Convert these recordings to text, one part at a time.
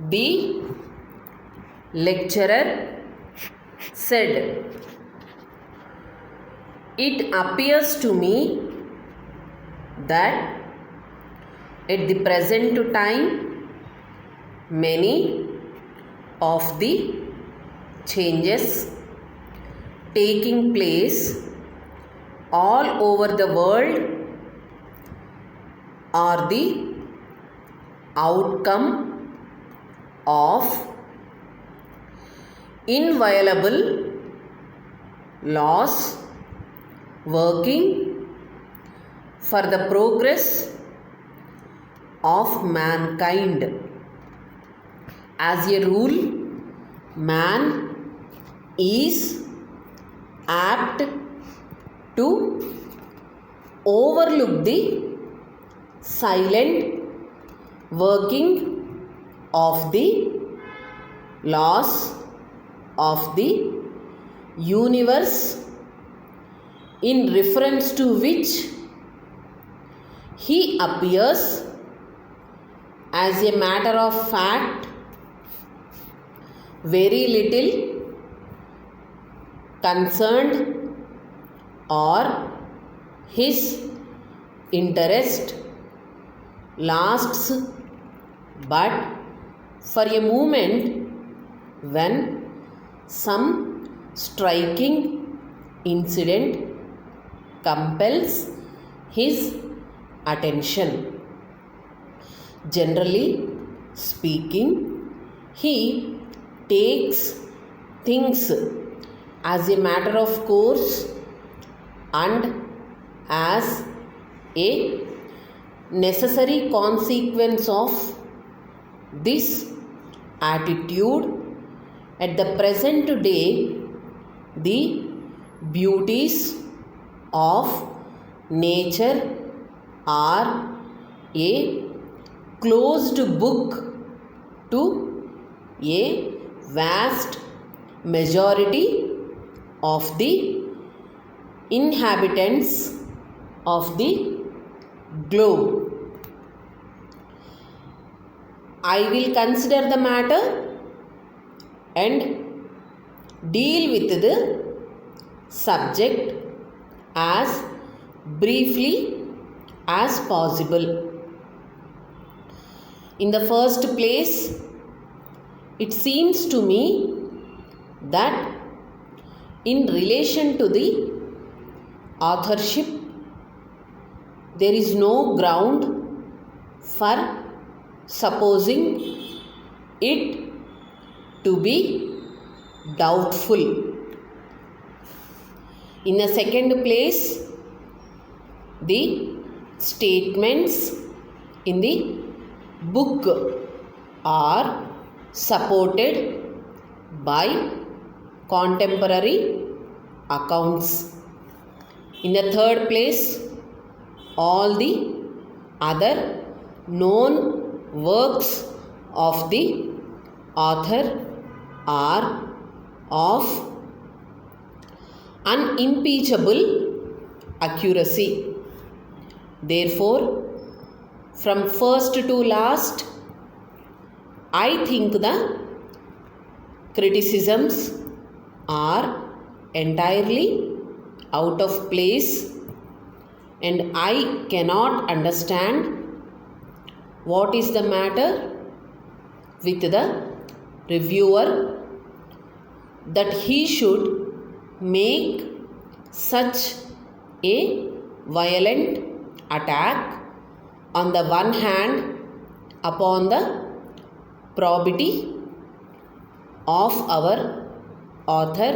The lecturer said, "It appears to me that at the present time many of the changes taking place all over the world are the outcome of inviolable laws working for the progress of mankind. As a rule, man is apt to overlook the silent working of the laws of the universe, in reference to which he appears as a matter of fact very little concerned, or his interest lasts but for a moment when some striking incident compels his attention. Generally speaking, he takes things as a matter of course and as a necessary consequence of this attitude. At the present day, the beauties of nature are a closed book to a vast majority of the inhabitants of the globe. I will consider the matter and deal with the subject as briefly as possible. In the first place, it seems to me that in relation to the authorship, there is no ground for supposing it to be doubtful. In the second place, the statements in the book are supported by contemporary accounts. In the third place, all the other known works of the author are of unimpeachable accuracy. Therefore, from first to last, I think the criticisms are entirely out of place, and I cannot understand what is the matter with the reviewer that he should make such a violent attack on the one hand upon the probity of our author,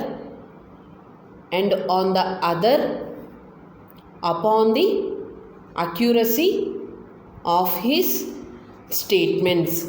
and on the other upon the accuracy of his statements.